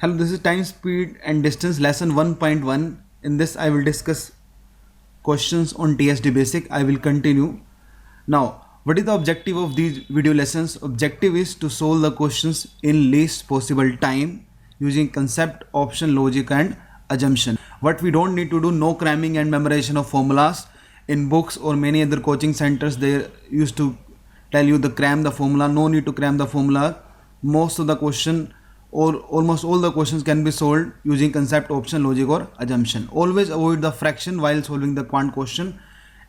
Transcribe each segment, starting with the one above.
Hello, this is time, speed and distance lesson 1.1. In this I will discuss questions on TSD basic. I will continue. Now, what is the objective of these video lessons? Objective is to solve the questions in least possible time using concept, option, logic and assumption. What we don't need to do, no cramming and memorization of formulas. In books or many other coaching centers, they used to tell you to cram the formula. No need to cram the formula. Most of the question or almost all the questions can be solved using concept, option, logic or assumption. Always avoid the fraction while solving the quant question,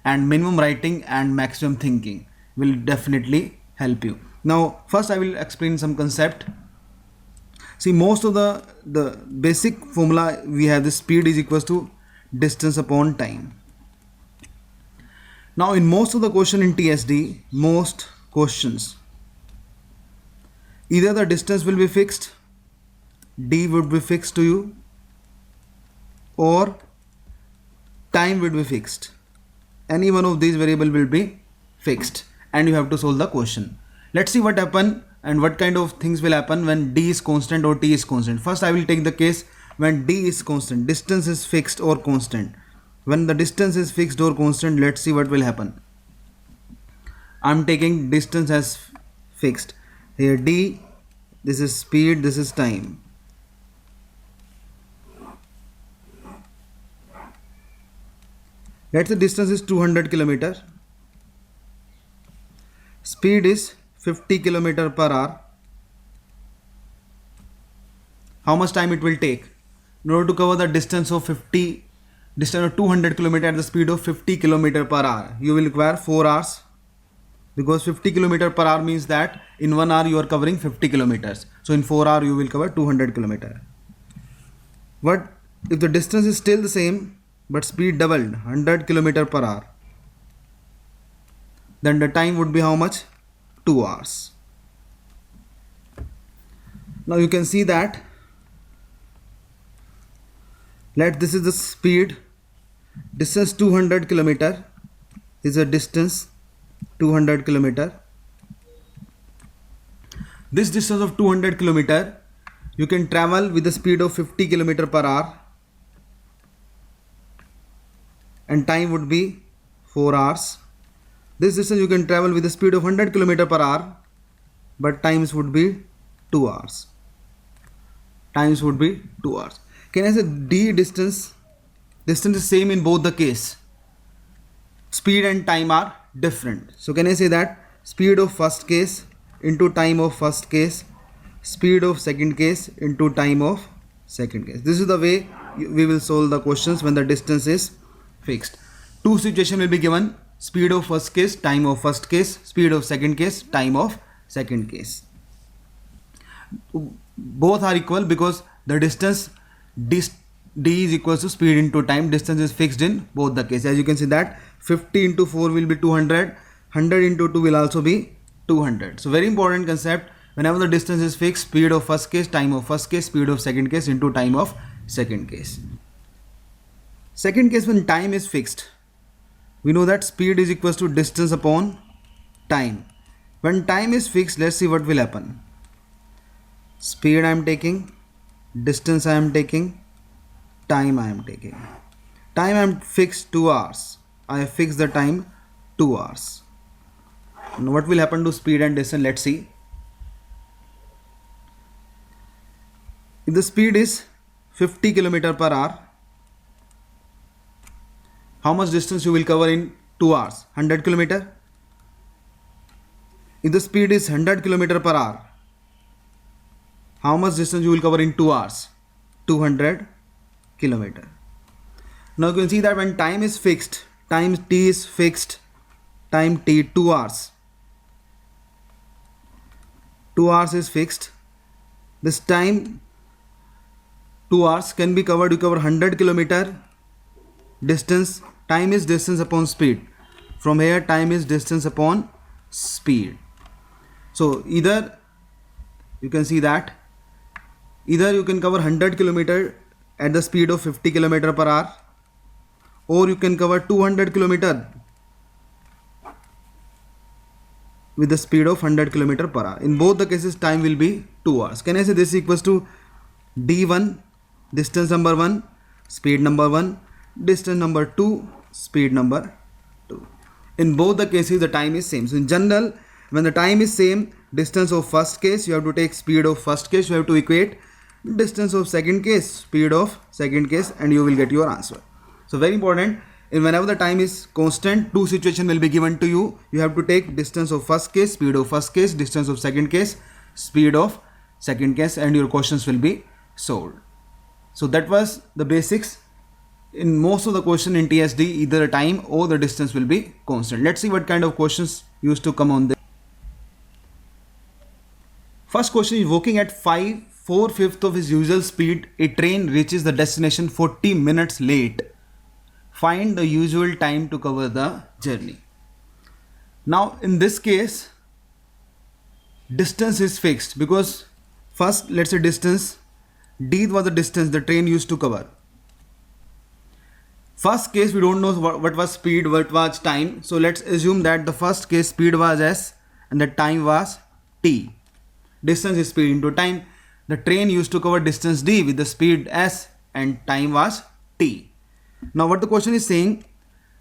and minimum writing and maximum thinking will definitely help you. Now first I will explain some concept. See, most of the basic formula we have, the speed is equals to distance upon time. Now in most of the question in TSD, most questions, either the distance will be fixed, d would be fixed to you, or time would be fixed. Any one of these variable will be fixed and you have to solve the question. Let's see what happen and what kind of things will happen when d is constant or t is constant. First I will take the case when d is constant, distance is fixed or constant. When the distance is fixed or constant, let's see what will happen. I'm taking distance as fixed. Here d, this is speed, this is time. Let's say distance is 200 kilometer. Speed is 50 kilometer per hour. How much time it will take? In order to cover the distance of 200 kilometer at the speed of 50 kilometer per hour, you will require 4 hours, because 50 kilometer per hour means that in 1 hour you are covering 50 kilometers. So in 4 hours you will cover 200 kilometer. But if the distance is still the same but speed doubled, 100 kilometer per hour, then the time would be how much? 2 hours. Now you can see that this is the speed, distance 200 kilometer is a distance 200 kilometer. This distance of 200 kilometer you can travel with the speed of 50 kilometer per hour and time would be 4 hours. This distance you can travel with the speed of 100 km per hour, but times would be 2 hours. Times would be 2 hours. Can I say d distance? Distance is same in both the case. Speed and time are different. So can I say that speed of first case into time of first case, speed of second case into time of second case. This is the way we will solve the questions when the distance is fixed. Two situations will be given: speed of first case, time of first case, speed of second case, time of second case. Both are equal because the distance d is equals to speed into time. Distance is fixed in both the cases. As you can see that 50 into 4 will be 200, 100 into 2 will also be 200. So very important concept. Whenever the distance is fixed, speed of first case, time of first case, speed of second case into time of second case. Second case, when time is fixed, we know that speed is equals to distance upon time. When time is fixed, let's see what will happen. Speed I am taking, distance I am taking, time I am taking. Time I am fixed 2 hours. I have fixed the time 2 hours. Now what will happen to speed and distance? Let's see. If the speed is 50 km per hour, how much distance you will cover in 2 hours? 100 km. If the speed is 100 km per hour, how much distance you will cover in 2 hours? 200 km. Now you can see that when time is fixed, time t is fixed, time t 2 hours. 2 hours is fixed. This time 2 hours can be covered. You cover 100 km distance. Time is distance upon speed. From here time is distance upon speed. So either you can see that either you can cover 100 km at the speed of 50 km per hour, or you can cover 200 km with the speed of 100 km per hour. In both the cases time will be 2 hours. Can I say this is equals to D1, distance number 1, speed number 1, distance number 2, speed number 2. In both the cases the time is same. So in general, when the time is same, distance of first case you have to take speed of first case, you have to equate distance of second case, speed of second case, and you will get your answer. So very important, and whenever the time is constant, two situation will be given to you. You have to take distance of first case, speed of first case, distance of second case, speed of second case, and your questions will be solved. So that was the basics. In most of the question in TSD, either the time or the distance will be constant. Let's see what kind of questions used to come on this. First question is, walking at 4/5 of his usual speed, a train reaches the destination 40 minutes late. Find the usual time to cover the journey. Now in this case, distance is fixed because first let's say distance D was the distance the train used to cover. First case we don't know what was speed, what was time. So let's assume that the first case speed was S and the time was T. Distance is speed into time. The train used to cover distance D with the speed S and time was T. Now what the question is saying,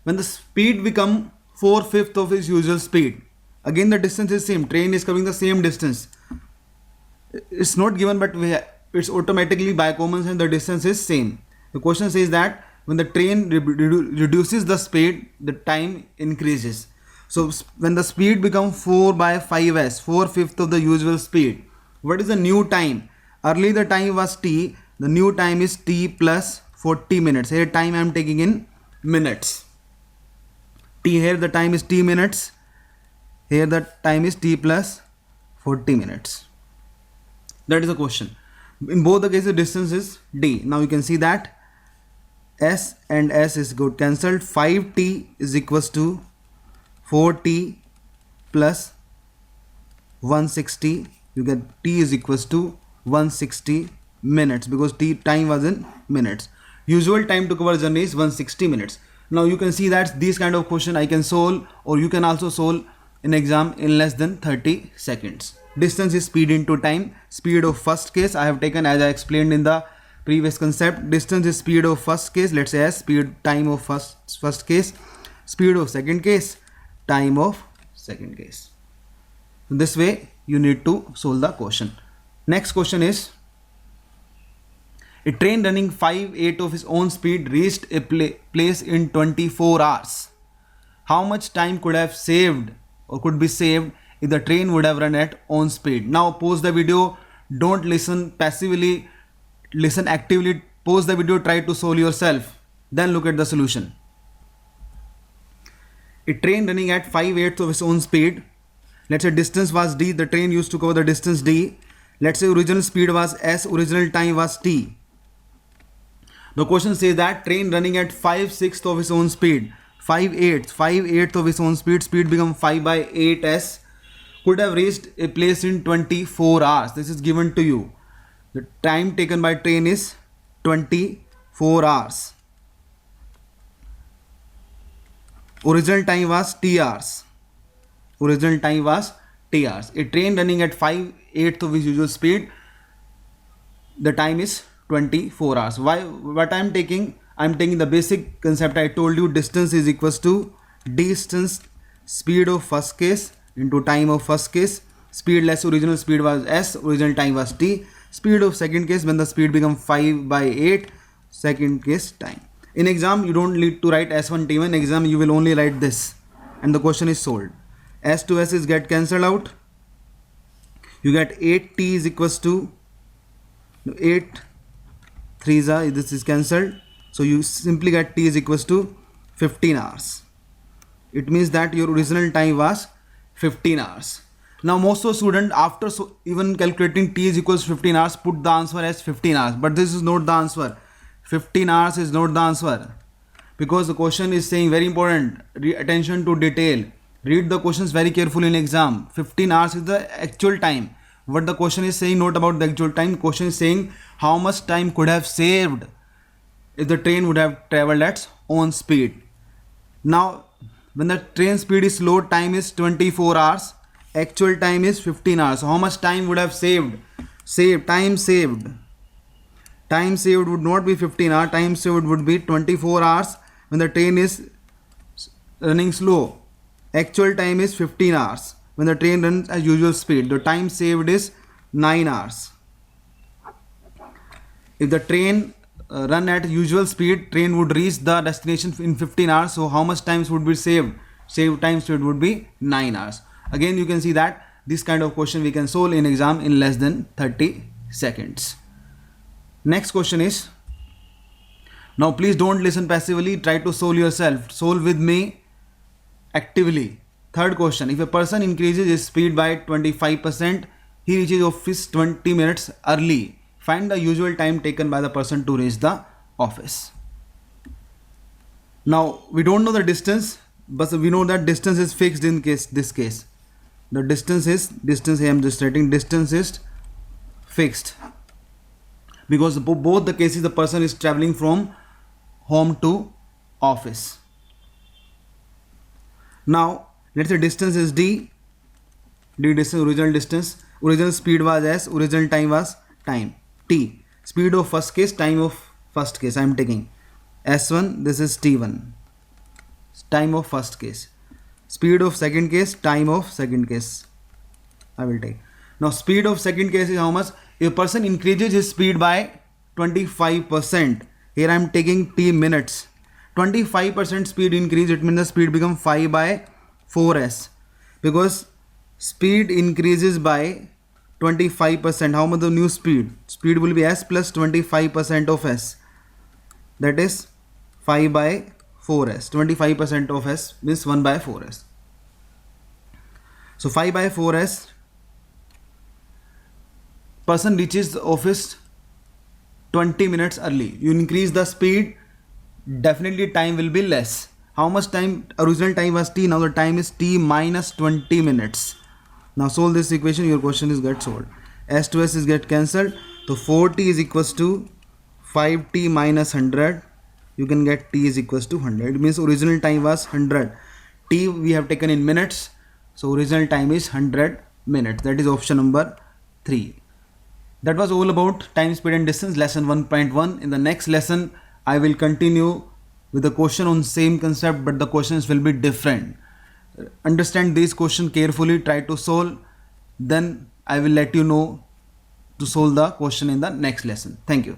when the speed become 4/5 of its usual speed, again the distance is same, train is covering the same distance. It's not given but it's automatically by common sense the distance is same. The question says that when the train reduces the speed, the time increases. So when the speed becomes 4/5s, 4/5 of the usual speed, what is the new time? Earlier the time was T, the new time is T plus 40 minutes. Here time I am taking in minutes. T, here the time is T minutes, here the time is T plus 40 minutes. That is the question. In both the cases distance is D. Now you can see that S and S is good cancelled. 5T is equals to 4T plus 160. You get T is equals to 160 minutes because T time was in minutes. Usual time to cover journey is 160 minutes. Now you can see that these kind of question I can solve, or you can also solve in exam in less than 30 seconds. Distance is speed into time. Speed of first case I have taken as I explained in the previous concept. Distance is speed of first case, let's say S, speed time of first case. Speed of second case, time of second case. This way you need to solve the question. Next question is, a train running 5/8 of its own speed reached a place in 24 hours. How much time could have saved or could be saved if the train would have run at own speed? Now pause the video, don't listen passively, listen actively, pause the video, try to solve yourself, then look at the solution. A train running at 5/8 of its own speed, let's say distance was D, the train used to cover the distance D. Let's say original speed was S, original time was T. The question says that train running at 5/6 of its own speed, 5/8 of its own speed, speed become 5/8s, could have reached a place in 24 hours. This is given to you. The time taken by train is 24 hours. Original time was T hours. Original time was T hours. A train running at 5/8 of its usual speed, the time is 24 hours. Why? What I am taking? I am taking the basic concept I told you. Distance is equals to distance speed of first case into time of first case. Speed less original speed was S, original time was T. Speed of second case, when the speed becomes 5/8, second case time. In exam you don't need to write S1 T1. Exam you will only write this and the question is solved. S to S is get cancelled out. You get 8T is equals to 8 3s are, this is cancelled. So you simply get T is equals to 15 hours. It means that your original time was 15 hours. Now most of students after even calculating T is equals 15 hours put the answer as 15 hours, but this is not the answer. 15 hours is not the answer because the question is saying very important, attention to detail. Read the questions very carefully in exam. 15 hours is the actual time. What the question is saying, not about the actual time. Question is saying how much time could have saved if the train would have traveled at own speed. Now when the train speed is slow, time is 24 hours, actual time is 15 hours. So how much time would have saved? Time saved. Time saved would not be 15 hours, time saved would be 24 hours when the train is running slow. Actual time is 15 hours when the train runs at usual speed. The time saved is 9 hours. If the train run at usual speed, train would reach the destination in 15 hours. So how much times would be saved? Saved time saved would be 9 hours. Again, you can see that this kind of question we can solve in exam in less than 30 seconds. Next question is, now please don't listen passively, try to solve yourself. Solve with me actively. Third question, if a person increases his speed by 25%, he reaches office 20 minutes early. Find the usual time taken by the person to reach the office. Now we don't know the distance, but we know that distance is fixed in this case. The distance I am just writing, distance is fixed, because both the cases the person is traveling from home to office. Now let's say distance is d distance, original speed was s, original time was time t. Speed of first case, time of first case I am taking s1, this is t1, time of first case. Speed of second case, time of second case I will take. Now speed of second case is how much? If a person increases his speed by 25%, here I am taking t minutes. 25% speed increase, it means the speed becomes 5 by 4s, because speed increases by 25%. How much the new speed? Speed will be s plus 25% of s, that is 5 by 4s. 25% of s means 1 by 4s. So 5 by 4s, person reaches the office 20 minutes early. You increase the speed, definitely time will be less. How much time? Original time was t, now the time is t minus 20 minutes. Now solve this equation, your question is get solved. S to S is get cancelled. So 4t is equals to 5t minus 100. You can get t is equals to 100. It means original time was 100. T we have taken in minutes. So original time is 100 minutes. That is option number 3. That was all about time, speed and distance, lesson 1.1. In the next lesson, I will continue with the question on same concept, but the questions will be different. Understand these questions carefully, try to solve. Then I will let you know to solve the question in the next lesson. Thank you.